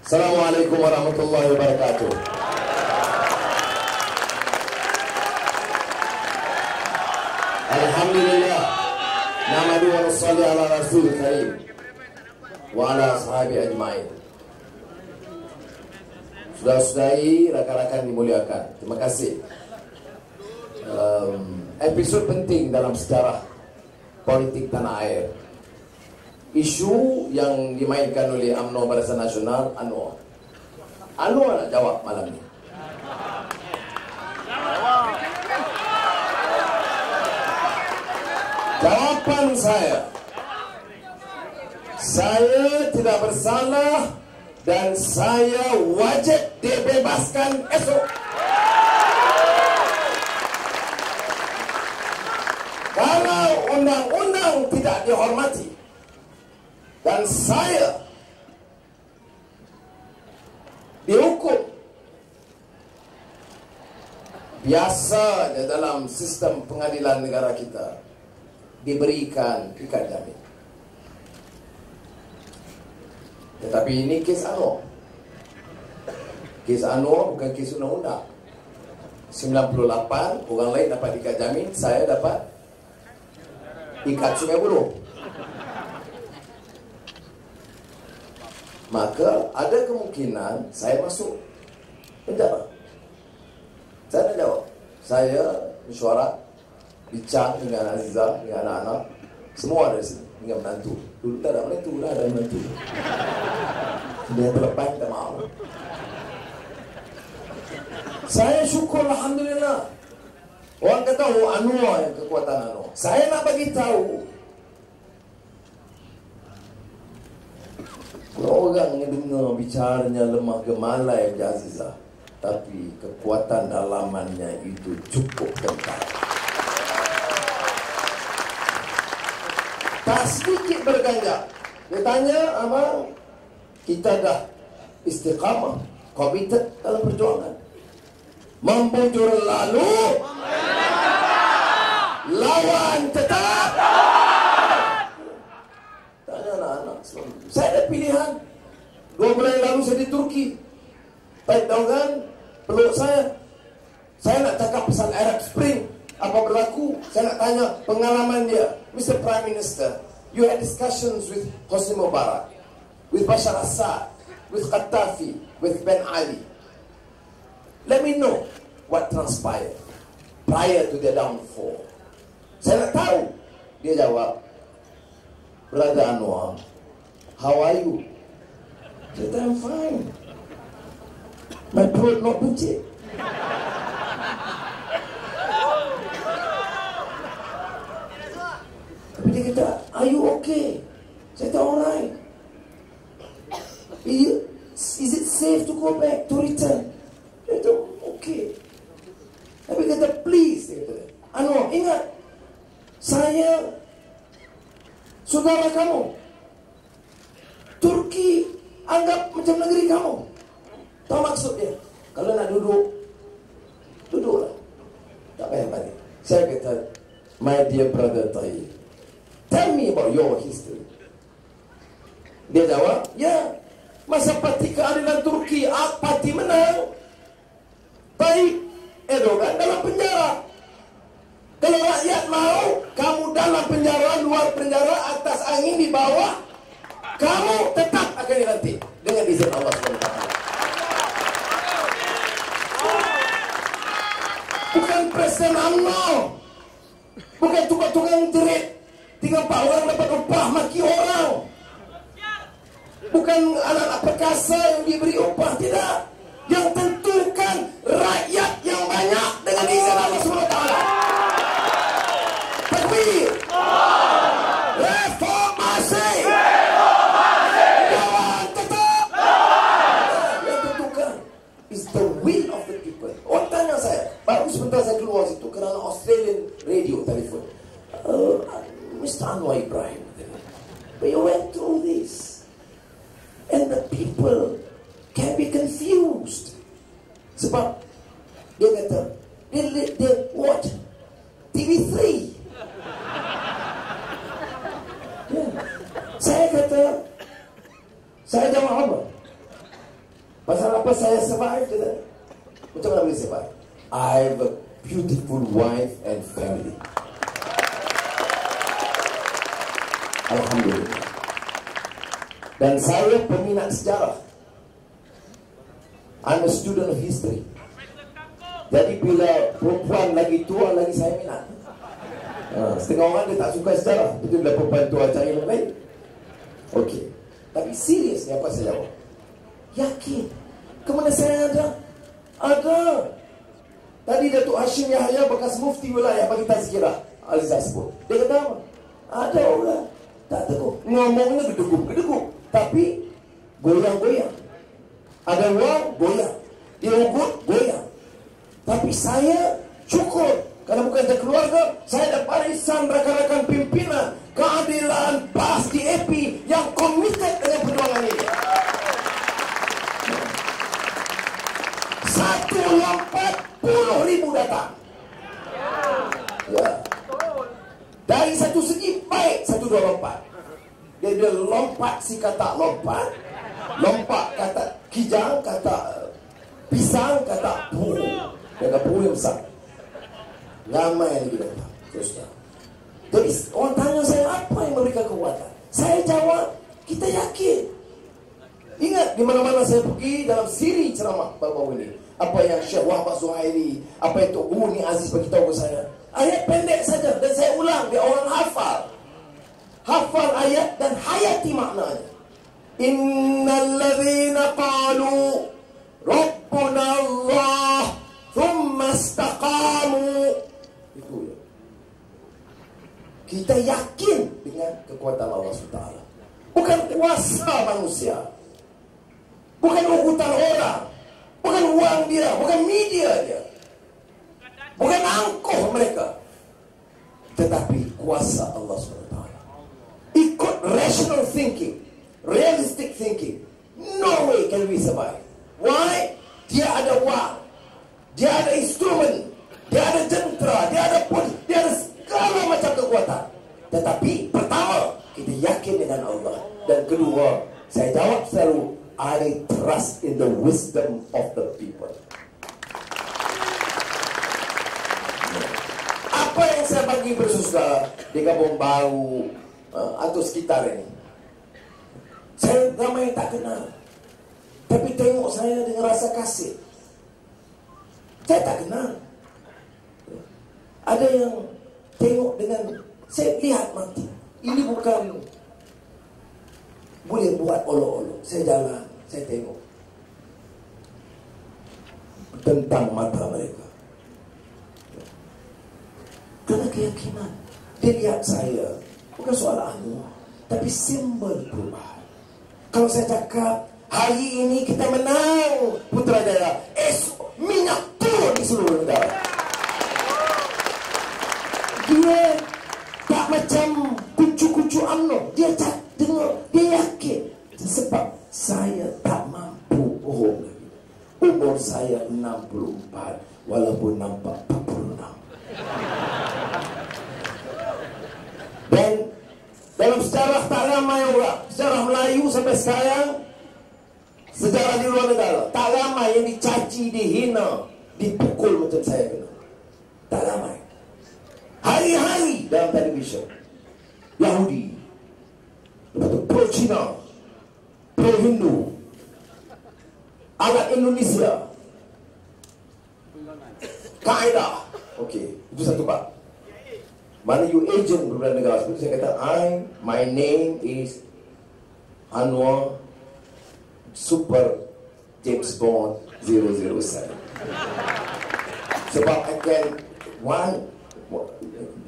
Assalamualaikum warahmatullahi wabarakatuh. Alhamdulillah. Namadu wa nusalli ala rasul karim wa ala sahabi ajma'in. Saudara-saudari, rakan-rakan dimuliakan, terima kasih. Episod penting dalam sejarah politik tanah air. Isu yang dimainkan oleh UMNO Barisan Nasional, Anwar nak jawab malam ni. Jawapan saya tidak bersalah dan saya wajib dibebaskan esok. Kalau undang-undang tidak dihormati dan saya dihukum, biasanya dalam sistem pengadilan negara kita diberikan ikat jamin. Tetapi ini kes Anwar. Kes Anwar bukan kes undang-undang. 98 orang lain dapat ikat jamin, saya dapat ikat Sungai Buloh. Maka ada kemungkinan saya masuk penjara. Saya nak jawab. Saya mesyuarat, bincang dengan Aziza, dengan anak-anak, semua ada di sini, dengan menantu. Dulu tak ada menantu, dah ada menantu. Dia terlepas, minta maaf. Saya syukur, alhamdulillah. Orang kata, oh Anwar yang kekuatan Anwar. Saya nak bagi tahu, orang yang dengar bicaranya lemah gemalai Azizah, tapi kekuatan dalamannya itu cukup kental. Tak sedikit berganjak. Dia tanya, abang, kita dah istiqamah, committed dalam perjuangan. Membujur lalu, lawan tetap. Tanya anak-anak selalu. Saya ada pilihan. 2 bulan yang lalu saya di Turki. Baik daungan, peluk saya. Saya nak cakap pasal Arab Spring. Apa berlaku? Saya nak tanya pengalaman dia. Mr. Prime Minister, you had discussions with Hosni Mubarak, with Bashar Assad, with Gaddafi, with Ben Ali. Let me know what transpired prior to their downfall. Saya nak tahu. Dia jawab, Brother Anwar, how are you? Saya kata, I'm fine. My throat not buncit. Tapi dia kata, are you okay? Saya kata, alright. Is it safe to go back, to return? Dia kata, okay. Tapi dia kata, please, dia kata, Anwar, ingat, saya saudara kamu. Turki anggap macam negeri kamu. Tahu maksud dia? Kalau nak duduk, duduklah. Tak payah balik. Saya kata, my dear brother Tayyip, tell me about your history. Dia jawab, ya, masa parti keadilan Turki, parti menang. Tayyip Erdogan dalam penjara. Kalau rakyat mau, kamu dalam penjara, luar penjara, atas angin, di bawah, kamu tetap akan dilantik dengan izin Allah SWT. Bukan Presiden UMNO, bukan tukang-tukang jerit 3-4 orang dapat upah maki orang, bukan anak-anak perkasa yang diberi upah, tidak. Yang tentukan rakyat yang banyak dengan izin Allah SWT. Takbir. Reformasi. Lawan tetap. Yang tentukan is the will of the people. Orang tanya saya, baru sebentar saya keluar situ kerana Australian radio telefon. Mr. Anwar Ibrahim, we went through this, and the people can be confused. Sebab dia kata, dia watch TV3. Saya kata, saya jawab apa? Apa saya survive? Macam mana boleh survive? I have a beautiful wife and family. Alhamdulillah. Dan saya peminat sejarah. I'm a student of history. Jadi bila perempuan lagi tua lagi saya minat. Setengah orang dia tak suka sejarah. Itu bila perempuan tua cari yang lain. Okey. Tapi serius ni apa saya jawab? Yakin. Kemana saya ada? Ada. Tadi Datuk Hashim Yahya bekas mufti wilayah bagi tazkirah Alizah sebut. Dia kata apa? Ada orang tak teguh. Ngomongnya gedeguk-gedeguk. Tapi goyang-goyang. Ada orang goyang. Dia ugut goyang. Tapi saya cukup. Karena bukan dari keluarga, saya ada barisan rakan-rakan pimpinan keadilan PAS di AP yang komited dengan perjuangan ini. Satu lompat 10,000 datang. Ya. Dari satu segi baik, satu dua lompat. Dia lompat si kata lompat, lompat kata kijang, kata pisang, kata puru. Kata puru yang besar. Ramai lagi datang. Terusnya. Jadi orang tanya saya apa yang memberikan kekuatan. Saya jawab, kita yakin. Ingat di mana-mana saya pergi dalam siri ceramah baru-baru ini. Apa yang Syekh Wahbah Zuhairi, apa yang Tok Guru Ni Aziz beritahu ke saya. Ayat pendek saja dan saya ulang, dia orang hafal. Hafal ayat dan hayati maknanya. Innal ladzina qalu Rabbuna Allah thumma istaqamu. Itu ya. Kita yakin dengan kekuatan Allah SWT. Bukan kuasa manusia. Bukan ugutan orang. Bukan uang dia. Bukan media dia. Bukan angkuh mereka. Tetapi kuasa Allah SWT. Ikut rational thinking, realistic thinking. No way can we survive. Why? Dia ada wang, dia ada instrumen, dia ada jentera, dia ada pun, dia ada segala macam kekuatan. Tetapi pertama, kita yakin dengan Allah. Dan kedua, saya jawab selalu, I trust in the wisdom of the people. Apa yang saya bagi bersaudara di Kampung Baru atau sekitar ini, saya ramai tak kenal, tapi tengok saya dengan rasa kasih. Saya tak kenal. Ada yang tengok dengan, saya lihat mati. Ini bukan boleh buat olok-olok. Saya jalan, saya tengok tentang mata mereka. Karena keyakinan. Dia lihat saya, bukan soal anu, tapi simbol perubahan. Kalau saya cakap, hari ini kita menang Putrajaya, esok minyak turun di seluruh negara. Dia tak macam kucu-kucu UMNO. Dia dengar, dia yakin. Sebab saya tak mampu bohong lagi. Umur saya 64, walaupun nampak 46. Dan dalam sejarah tak ramai orang, sejarah Melayu sampai sekarang, sejarah di luar negara, tak ramai yang dicaci, dihina, dipukul macam saya kena. Tak ramai. Hari-hari dalam televisyen, Yahudi, lepas tu pro Cina, pro Hindu, alat Indonesia, Kaedah. Okey, itu satu bab. Mana you agent beberapa negara seperti saya kata, my name is Anwar Super James Bond 007. Sebab I can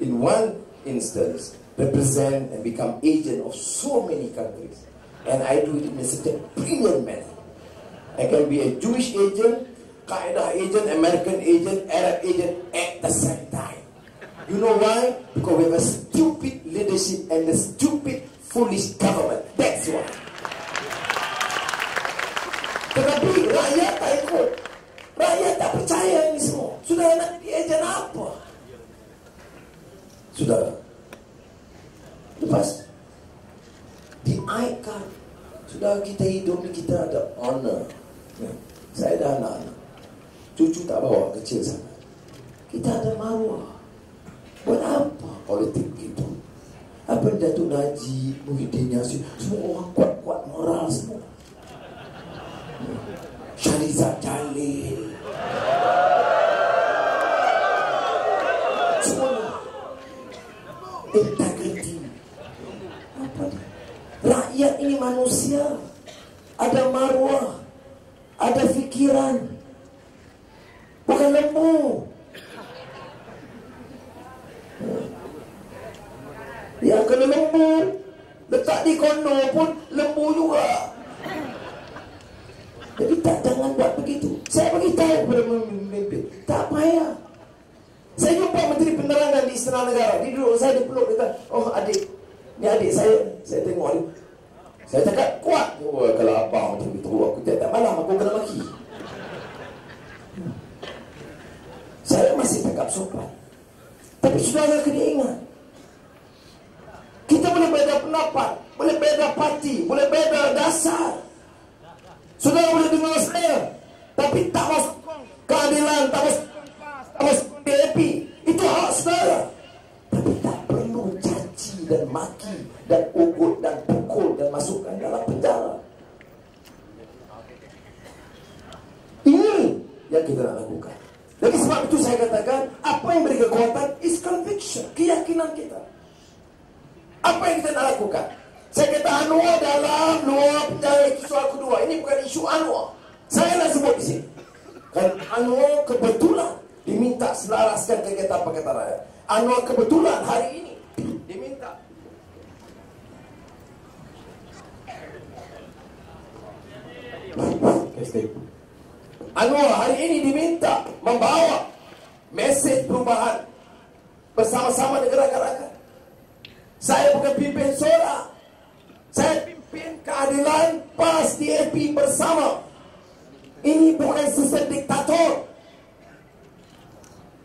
in one instance represent and become agent of so many countries, and I do it in a certain brilliant manner. I can be a Jewish agent, Qaeda agent, American agent, Arab agent at the same time. You know why? Because we have a stupid leadership and a stupid, foolish government. That's why. Tetapi rakyat tak ikut. Rakyat tak percaya ini semua. Sudah nak jadi ejen apa? Sudah. Lepas di icon, sudah kita hidup ni, kita ada honor. Saya dah anak-anak, cucu tak bawa kecil sana. Kita ada maruah. Buat apa politik begitu? Apa Datuk Najib, Muhyiddin Yassin, semua orang kuat-kuat moral semua. Syahrizad Jalil, semua integriti. Apa dia? Rakyat ini manusia, ada maruah, ada fikiran, bukan lembu. Ya, kalau lembu letak di kono pun lembu juga. Jadi jangan buat begitu. Saya beritahu kepada pemimpin, tak payah. Saya jumpa Menteri Penerangan di Istana Negara. Dia duduk, saya dipeluk, dia kata, oh adik, ni adik saya tengok ni. Saya cakap kuat. Oh, kalau abang macam itu, aku tak malam, aku kena maki. Saya masih cakap sopan. Tapi saudara kena ingat, kita boleh beda pendapat, boleh beda parti, boleh beda dasar. Saudara boleh dengar saya, tapi tak masuk keadilan, tak masuk PAP. Itu hak saudara. Tapi tak perlu caci dan maki dan ugut dan pukul dan masukkan dalam penjara. Ini yang kita nak lakukan. Jadi sebab itu saya katakan, apa yang beri kekuatan is conviction, keyakinan kita. Apa yang kita nak lakukan? Saya kata Anwar dalam luar penjara, itu soal kedua. Ini bukan isu Anwar. Saya nak sebut di sini. Kan Anwar kebetulan diminta selaraskan kegiatan Pakatan Rakyat. Anwar kebetulan hari ini diminta. Anwar hari ini diminta membawa mesej perubahan bersama-sama dengan rakan-rakan. Saya bukan pimpin seorang. Saya pimpin keadilan PAS DAP bersama. Ini bukan sistem diktator.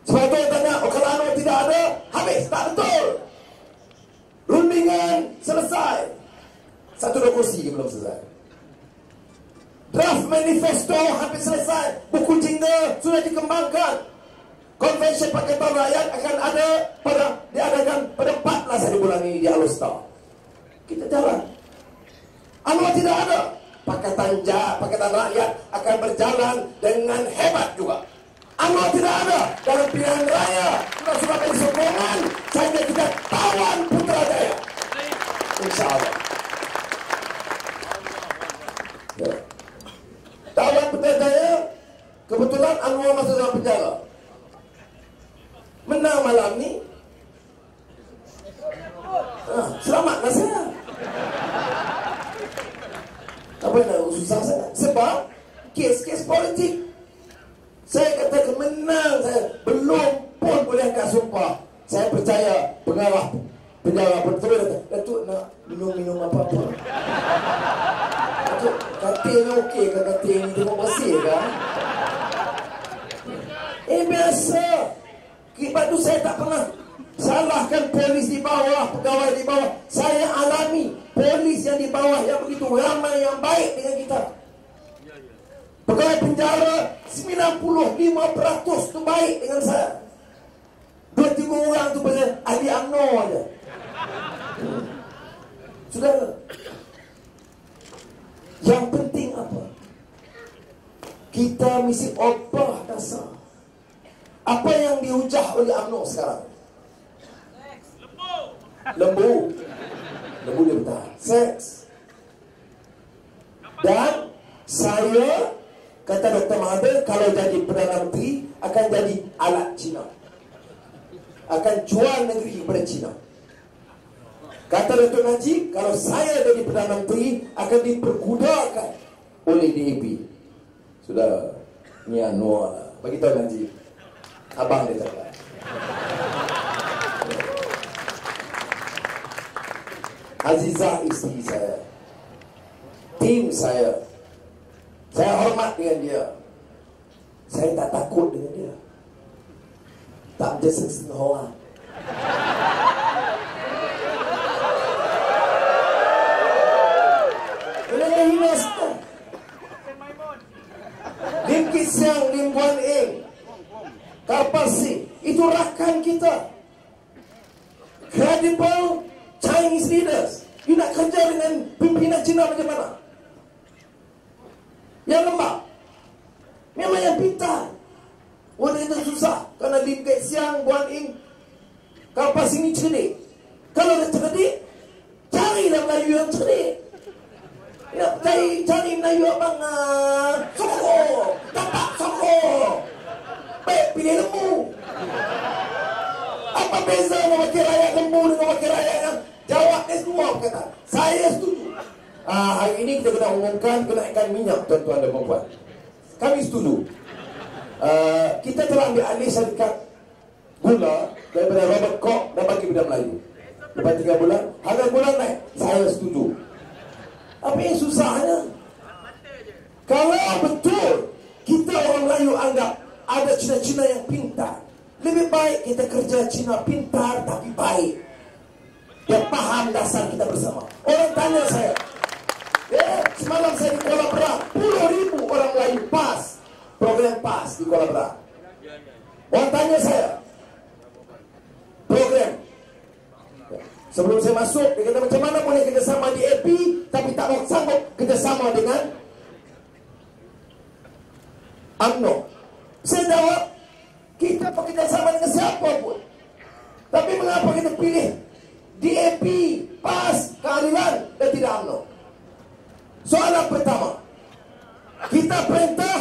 Sebab itu yang tanya, oh, kalau Anwar tidak ada, habis. Tak betul. Rundingan selesai. 1-2 kursi belum selesai. Draft manifesto hampir selesai. Buku jingga sudah dikembangkan. Konvensyen Pakatan Rakyat akan ada diadakan pada 14 hari bulan ini di Alustar. Kita jalan. Anwar tidak ada. Pakatan Rakyat akan berjalan dengan hebat juga. Anwar tidak ada dalam pilihan raya. Sudah beri sokongan sehingga kita tawan Putrajaya. InsyaAllah. Ya. Tawan Putrajaya, kebetulan Anwar masuk dalam penjara. Menang malam ni, selamatlah saya. Apa yang susah sangat? Sebab kes-kes politik. Saya kata menang saya. Belum pun boleh angkat sumpah. Saya percaya pengarah penjara pun terus kata, Datuk nak minum apa-apa. Datuk, katil ni okey ke katil ni? Tengok bersih kan? Biasa. Sebab itu saya tak pernah salahkan polis di bawah, pegawai di bawah. Saya alami polis yang di bawah yang begitu ramai yang baik dengan kita. Pegawai penjara 95% tu baik dengan saya. 2-3 orang tu pasal ahli UMNO aja. Saudara, yang penting apa? Kita mesti ubah dasar. Apa yang dihujah oleh UMNO sekarang? Lembu dia bertahan. Seks. Dan saya kata Dr. Mahathir, kalau jadi Perdana Menteri akan jadi alat Cina, akan jual negeri kepada Cina. Kata Dr. Najib, kalau saya jadi Perdana Menteri akan dipergudakan oleh DAP. Sudah, ni Anwar lah. Bagi tahu Najib, abang dia cakap. Azizah isteri saya, tim saya hormat dengan dia. Saya tak takut dengan dia. Tak macam setengah orang. Boleh hina setengah. Siang, Lim Guan Eng, Karpal Singh, itu rakan kita. Credible Chinese leaders. You nak kerja dengan pimpinan Cina macam mana? Yang lembab. Memang yang pintar. Orang itu susah. Kerana Lim Siang, Guan Eng, Karpal Singh ni cerdik. Kalau dia cerdik, carilah Melayu yang cerdik. Ya, cari Melayu abang sokong, dapat sokong. Baik pilih lembu. Apa beza wakil rakyat lembu dengan wakil rakyat yang jawab dia semua kata, saya setuju. Hari ini kita kena umumkan kenaikan minyak, tuan-tuan dan puan-puan. Kami setuju. Kita telah ambil alih syarikat gula daripada Robert Koch dan bagi kepada Melayu. Lepas 3 bulan, harga gula naik. Saya setuju. Apa yang susahnya? Kalau betul kita orang Melayu anggap ada Cina-Cina yang pintar, lebih baik kita kerja Cina pintar tapi baik. Dia faham dasar kita bersama. Orang tanya saya, semalam saya di Kuala Berat, 10,000 orang Melayu PAS, program PAS di Kuala Berat. Orang tanya saya, program. Sebelum saya masuk, dia kata macam mana boleh kerjasama di AP tapi tak mau sanggup kerjasama dengan UMNO. Saya jawab, kita bekerjasama dengan siapa pun. Tapi mengapa kita pilih DAP, PAS, keadilan dan tidak UMNO? Soalan pertama, kita perintah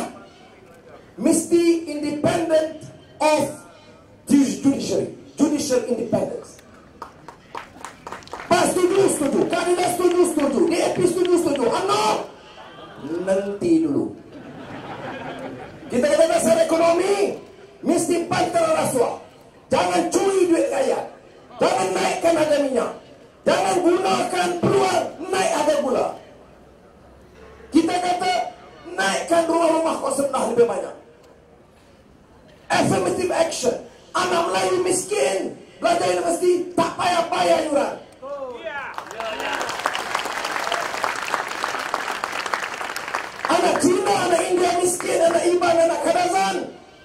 mesti independent of judiciary, judicial independence. PAS setuju, keadilan setuju, DAP setuju, UMNO nanti dulu. Kita kata dasar ekonomi mesti pantar rasuah. Jangan curi duit rakyat. Jangan naikkan harga minyak. Jangan gunakan peluang naik harga gula. Kita kata naikkan rumah-rumah kosong lebih banyak. Affirmative action. Anak Melayu miskin belajar universiti tak payah-payah yuran. Anak Cina, anak India miskin, anak Iban, anak Kadazan,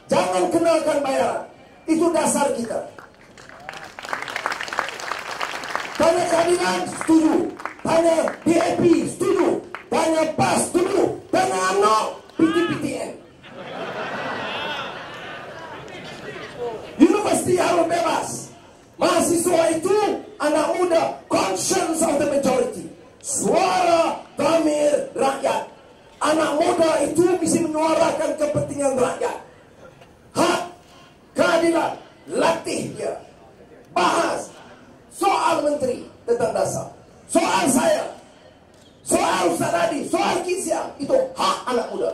jangan kenakan bayaran. Itu dasar kita. Tanya keadilan, setuju. Tanya DAP, setuju. Tanya PAS, setuju. Tanya UMNO, PTPTN. Universiti harus bebas. Mahasiswa itu anak muda, conscience of the majority. Suara dhamir rakyat. Anak muda itu bisa menyuarakan kepentingan rakyat. Hak, keadilan, latih dia. Bahas soal menteri tentang dasar. Soal saya, soal Ustaz Adi, soal Kisiang. Itu hak anak muda.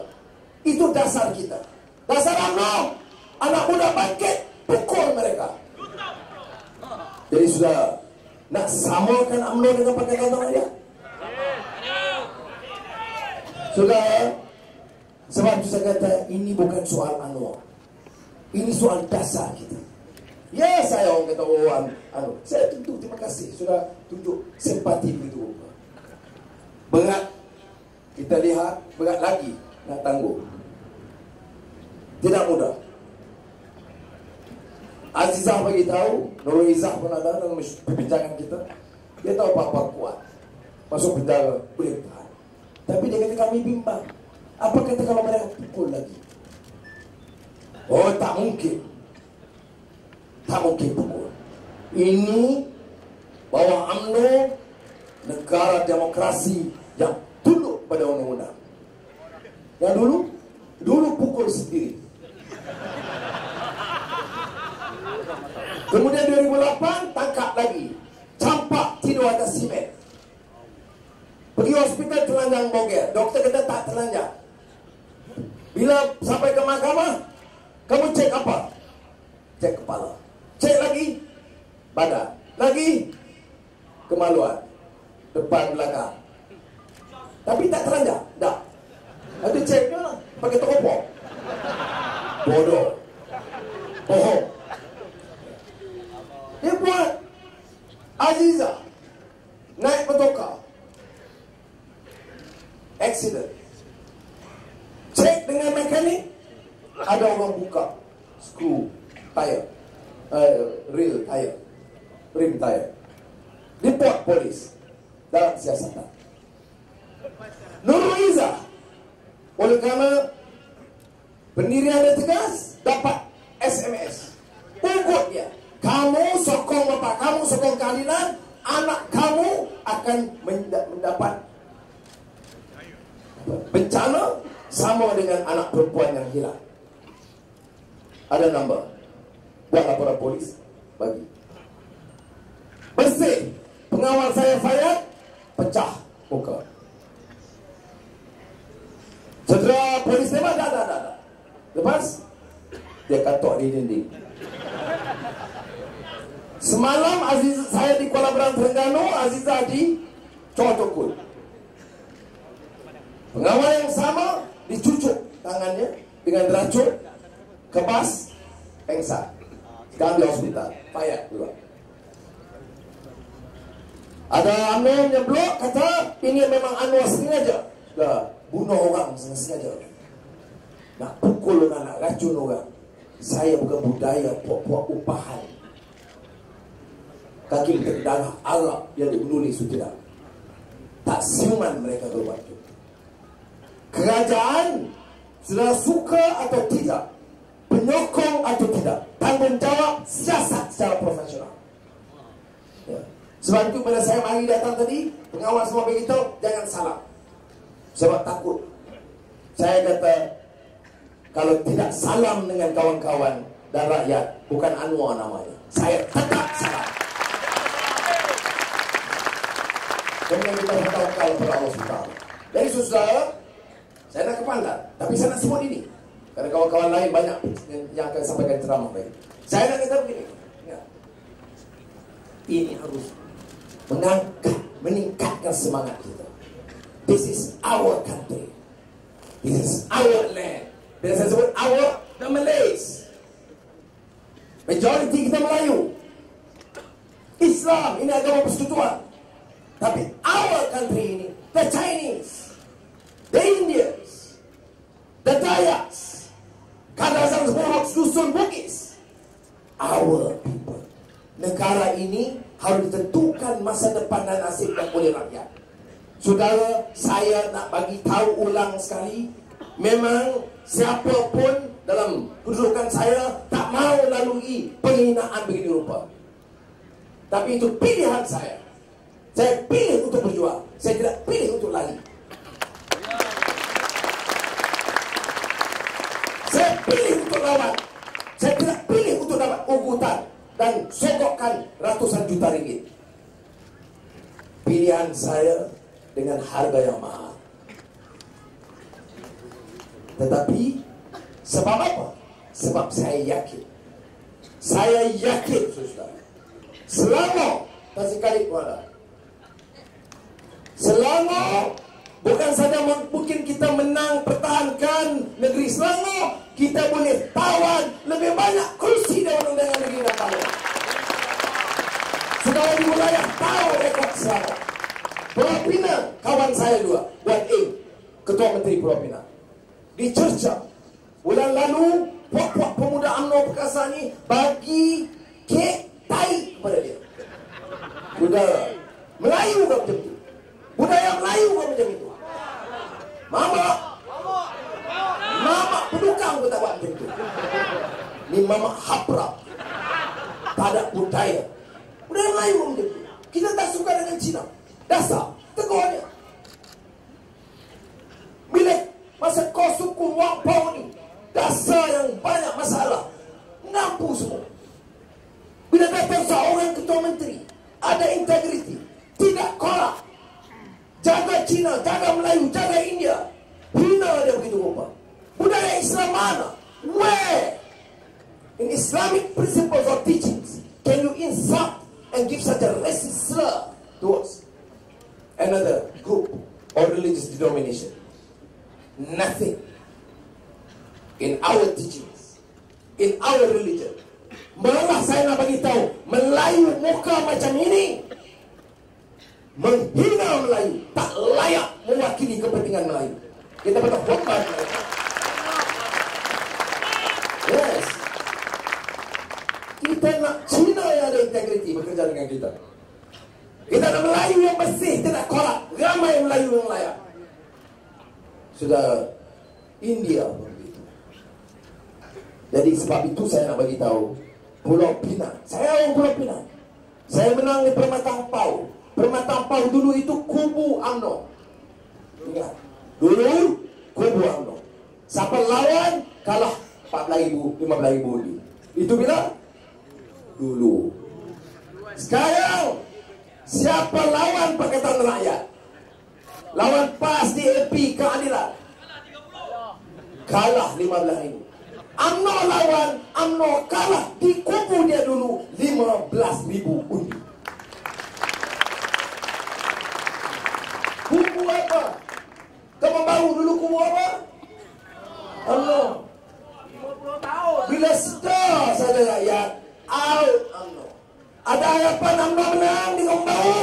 Itu dasar kita. Dasar UMNO, anak muda bangkit, pukul mereka. Jadi sudah nak samakan UMNO dengan Pakatan Harapan? Saudara, sebab itu saya kata ini bukan soal Anwar. Ini soal dasar kita. Ya, saya orang kata orang saya tentu terima kasih sudah tunjuk simpati begitu. Berat kita lihat, berat lagi nak tangguh. Tidak mudah. Azizah bagi tahu, Nurul Izzah pun ada dalam perbincangan kita. Dia tahu apa-apa kuat. Masuk penjara boleh tahan. Tapi dia kata kami bimbang. Apa kata kalau mereka pukul lagi? Oh, tak mungkin. Tak mungkin pukul. Ini bawah UMNO, negara demokrasi yang tunduk pada undang-undang. Yang dulu pukul sendiri. Kemudian 2008 tangkap lagi. Campak tidur atas simen. Pergi hospital telanjang boger. Doktor kata tak telanjang. Bila sampai ke mahkamah, kamu cek apa? Cek kepala. Cek lagi badan. Lagi kemaluan. Depan belakang. Tapi tak telanjang. Tak. Ada ceknya lah. Pakai teropong. Bodoh. Bohong. Dia buat Azizah naik motorkar. Accident. Cek dengan mekanik, ada orang buka skru tayar, rim tayar. Report polis dalam siasatan. Nurul Izzah, oleh kerana pendirian dia tegas, dapat SMS. Ugut dia, kamu sokong bapak kamu, sokong keadilan, anak kamu akan mendapat bencana sama dengan anak perempuan yang hilang. Ada nombor, buat laporan polis, bagi. Bersih, pengawal saya Fayad, pecah muka. Cedera polis tembak, dah. Lepas, dia katok di dinding. Semalam Aziz saya di Kuala Berang, Terengganu, Azizah di Cotokul. Pengawal yang sama dicucuk tangannya dengan racun, kebas, pengsan. Sekarang di hospital, Fayad juga. Ada UMNO nyeblok, kata ini memang Anwar sengaja. Sudah bunuh orang sengaja. Nak pukul orang, nak racun orang. Saya bukan budaya puak-puak upahan. Kaki berdarah Arab yang menulis itu tidak. Tak siuman mereka berbuat itu. Kerajaan sudah suka atau tidak, penyokong atau tidak, tanggungjawab siasat secara profesional. Ya. Sebab itu bila saya mari datang tadi, pengawal semua beritahu jangan salam. Sebab takut. Saya kata kalau tidak salam dengan kawan-kawan dan rakyat, bukan Anwar namanya. Saya tetap salam. Kemudian kita bertawakal kepada Allah SWT. Jadi saudara, saya nak ke Pandan, tapi saya nak sebut ini. Karena kawan-kawan lain banyak yang akan sampaikan ceramah lagi. Saya nak kata begini. Ya. Ini harus meningkatkan semangat kita. This is our country. This is our land. Bila saya sebut our, the Malays. Majority kita Melayu. Islam, ini agama persekutuan. Tapi our country ini, the Chinese, the Indians, the Dayaks, Kadazan Horok, Susun Bugis, our people. Negara ini harus ditentukan masa depan dan nasibnya oleh rakyat. Saudara, saya nak bagi tahu ulang sekali, memang siapapun dalam kedudukan saya tak mau lalui penghinaan begini rupa. Tapi itu pilihan saya. Saya pilih untuk berjuang. Saya tidak pilih untuk lari. Saya pilih untuk lawan. Saya tidak pilih untuk dapat ugutan dan sogokkan ratusan juta ringgit. Pilihan saya dengan harga yang mahal. Tetapi sebab apa? Sebab saya yakin. Saya yakin, saudara. Selama sekali kuala. Selangor bukan saja mungkin kita menang pertahankan negeri Selangor, kita boleh tawan lebih banyak kursi dalam undangan negeri Napalua. Saudara di wilayah tahu rekod Selangor. Pulau Pinang, kawan saya juga, Wan Ing, Ketua Menteri Pulau Pinang. Di Cerca, bulan lalu, puak-puak pemuda UMNO Perkasa ni bagi kek tai kepada dia. Saudara, Melayu kan macam itu. Budaya Melayu kan macam itu. Mama pedukang pun tak buat macam itu. Ni mama haprak. Tak ada budaya. Budaya Melayu pun macam itu. Kita tak suka dengan Cina. Dasar, tegur dia. Bila masa kau suku Wapau ni, dasar yang banyak masalah, nampu semua. Bila datang seorang ketua menteri, ada integriti, tidak korak, jaga Cina, jaga Melayu, jaga India, hina dia begitu rupa. Budaya Islam mana? Where? In Islamic principles or teachings, can you insult and give such a racist slur towards another group or religious denomination? Nothing. In our teachings, in our religion, malah saya nak bagi tahu, Melayu muka macam ini, menghina Melayu, tak layak mewakili kepentingan Melayu. Kita betul hormat mereka. bekerja dengan kita. Kita nak Melayu yang bersih, tidak korak. Ramai Melayu yang layak. Sudah India pun begitu. Jadi sebab itu saya nak bagi tahu Pulau Pinang. Saya orang Pulau Pinang. Saya menang di Permatang Pau. Permatang Pau dulu itu kubu UMNO. Ingat, dulu kubu UMNO. Siapa lawan kalah 14,000, 15,000 undi. Itu bila? Dulu. Sekarang siapa lawan Pakatan Rakyat? Lawan PAS di AP keadilan. Kalah 15,000. UMNO lawan, UMNO kalah di kubu dia dulu 15,000 undi. Kubu apa? Kamu baru dulu kubu apa? UMNO. 50 tahun. Bila sedar saja rakyat, out UMNO. Ada harapan UMNO menang di Kampung Baru?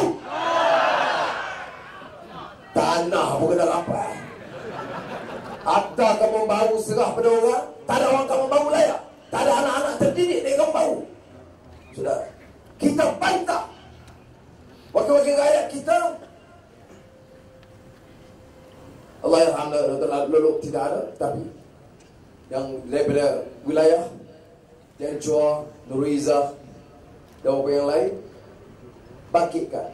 Tanah pun kena rapat. Ada Kampung Baru serah pada orang, tak ada orang Kampung Baru layak. Tak ada anak-anak terdidik di Kampung Baru. Sudah, kita bantah wakil-wakil rakyat kita. Allahyarhamdulillah, Luluk tidak ada, tapi yang daripada wilayah Tianchua, Nuriza dan beberapa yang lain bangkitkan.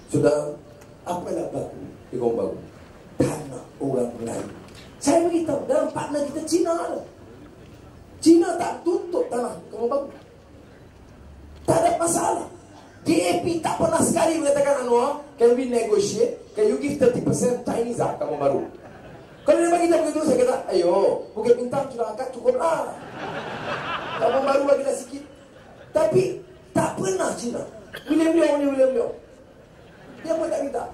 Sudah, apa yang nak berlaku di Kampung Baru? Tanah orang Melayu. Saya beritahu, dalam partner kita Cina ada. Cina tak tutup tanah Kampung Baru. Tak ada masalah. DAP tak pernah sekali mengatakan, Anwar, can we negotiate? Can you give 30% Chinese Kampung Baru? Kalau dia bagi kita begitu, saya kata, ayo, Bukit Bintang sudah angkat, cukuplah. Kampung Baru bagi kita sikit. Tapi tak pernah Cina. William Leong. Dia pun tak minta.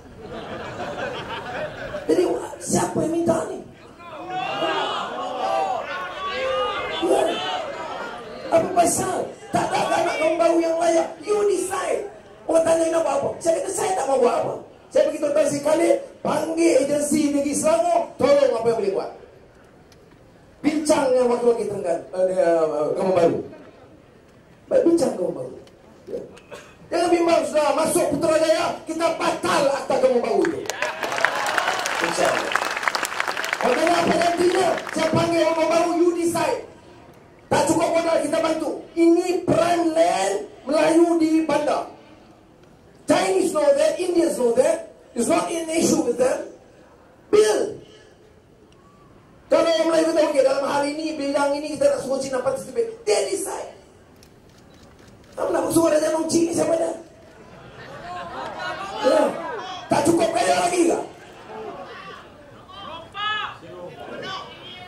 Jadi siapa yang minta ni? Ya. Apa pasal? Tak ada anak Kampung Baru yang layak. You decide. Orang tanya nak buat apa? Saya kata saya tak mau buat apa. Saya begitu tahu sekali, panggil agensi Negeri Selangor, tolong apa yang boleh buat. Bincang dengan wakil-wakil Kampung Baru. Baik, bincang Kampung Baru. Ya. Jangan bimbang, sudah masuk Putrajaya, kita batal akta Kampung Baru itu. InsyaAllah. Maknanya apa nantinya? Saya panggil Kampung Baru, you decide. Tak cukup modal, kita bantu. Ini prime land Melayu di bandar. Chinese know that, Indians know that. It's not an issue with them. Build. Kalau orang Melayu kata, okay, dalam hari ini, bidang ini kita nak suruh Cina participate. They decide. Kamu nak suruh ada jangan Cina siapa dah? Ya. Tak cukup kaya lagi ke?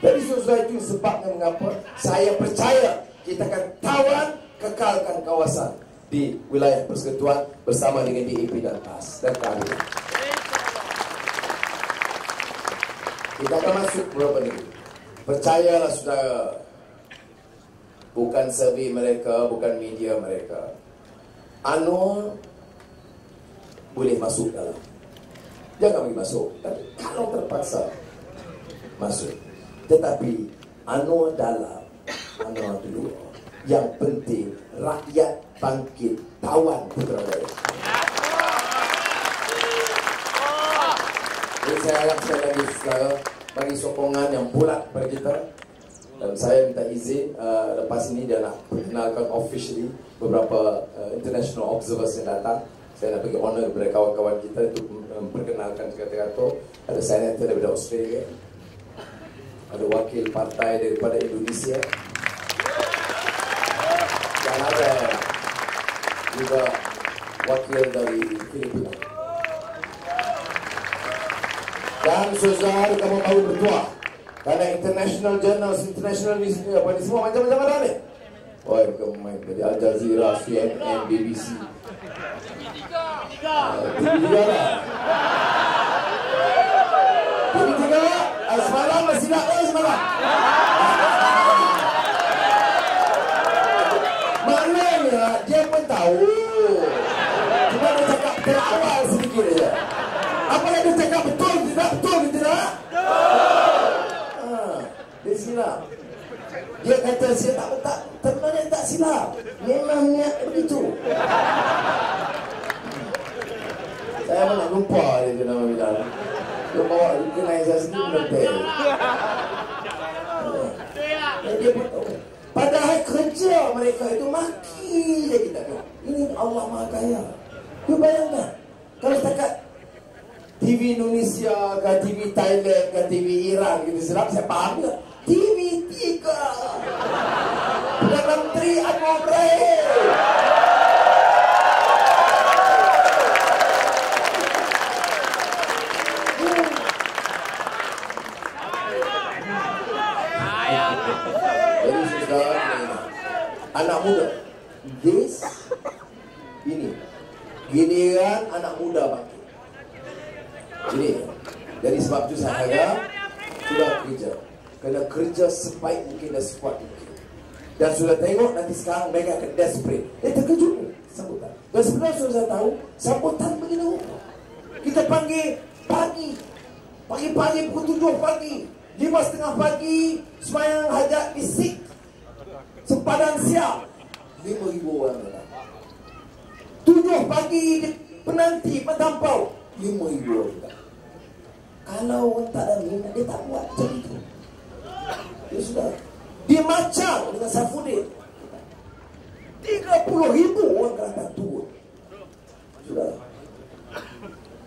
Jadi sudah itu sebabnya mengapa saya percaya kita akan tawan kekalkan kawasan di wilayah persekutuan bersama dengan DAP dan PAS dan keadilan. Kita akan masuk beberapa negeri. Percayalah saudara, bukan survey mereka, bukan media mereka. Anwar boleh masuk dalam. Jangan bagi masuk, tapi kalau terpaksa masuk. Tetapi Anwar dalam, Anwar dulu. Yang penting rakyat bangkit, tawan Putrajaya. Jadi saya harap sekali lagi saudara bagi sokongan yang bulat kepada kita. Dan saya minta izin lepas ini dia nak perkenalkan officially beberapa international observers yang datang. Saya nak bagi honor kepada kawan-kawan kita untuk memperkenalkan kata-kata. Ada senator daripada Australia, ada wakil partai daripada Indonesia, dan ada juga wakil dari Filipina. Dan saudara kamu tahu bertuah karena international journals, international news apa ni semua macam-macam ada ni. Oh, kamu main dari Al Jazeera, CNN, BBC. TV3 lah. TV3 lah. Semalam masih nak semalam. Maknanya dia pun tahu. Cuma dia cakap terawal sedikit saja. Apa yang dia cakap betul tidak? Betul tidak? Di sini lah. Dia kata saya tak sebenarnya tak Islam. Memang niat begitu. Saya pun nak lupa dia nama Bilal. Dia bawa kenai saya sendiri betul. Dia pun tahu. Padahal kerja mereka itu maki je kita tengok. Ini Allah Maha Kaya. You bayangkan kalau setakat TV Indonesia ke TV Thailand ke TV Iran gitu serap saya faham tak? TV 3 Perdana Menteri Anwar Ibrahim. Jadi sekarang anak muda ini giliran anak muda bangkit. Jadi dari sebab itu saya harap sudah kerja, kena kerja sebaik mungkin dan sekuat mungkin. Dan sudah tengok nanti sekarang mereka akan desperate. Terkejut sambutan. Dan sebenarnya sudah saya tahu sambutan begini. Kita panggil pagi pukul 7 pagi, 5:30 pagi sembahyang hajat di Sik sempadan siap 5,000 orang datang. 7 pagi di penanti Petampau 5,000 orang datang. Kalau orang tak ada minat, dia tak buat macam itu. Dia sudah. Dia macam dengan Saifuddin 30,000 orang datang turun.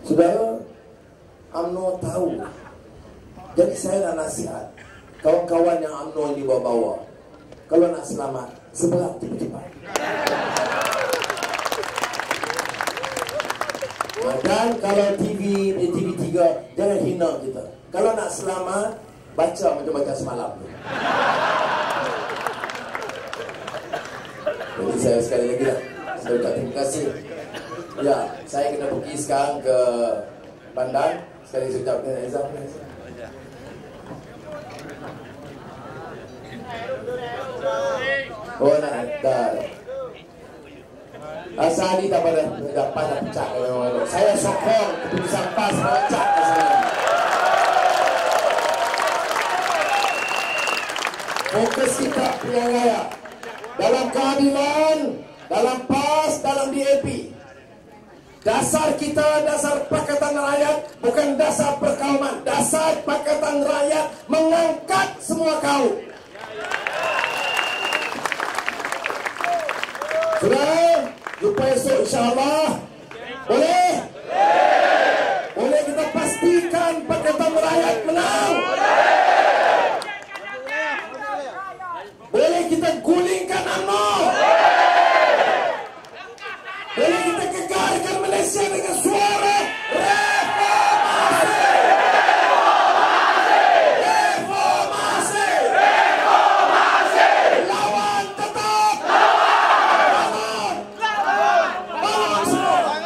Saudara, UMNO tahu. Jadi saya nak nasihat kawan-kawan yang UMNO ini bawa-bawa, kalau nak selamat, sebelah cepat-cepat. Dan kalau TV3 jangan hina kita. Kalau nak selamat, baca macam-macam semalam. Jadi saya sekali lagi dah saya ucap terima kasih. Ya, saya kena pergi sekarang ke Pandan. Sekali saya ucapkan Aizah. Oh nak dah. Asal ni tak pada dapat nak pecah. Saya sokong keputusan PAS pecah asal. Fokus kita pilihan raya dalam keadilan, dalam PAS, dalam DAP. Dasar kita dasar Pakatan Rakyat, bukan dasar perkauman. Dasar Pakatan Rakyat mengangkat semua kaum. Sudah, jumpa esok insyaAllah. Boleh? Boleh kita pastikan Pakatan Rakyat menang. Boleh kita gulingkan UMNO. Boleh kita kekalkan Malaysia dengan suara reformasi. Reformasi. Reformasi. Lawan tetap. Lawan. Lawan semua.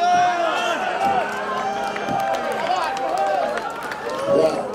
Ya.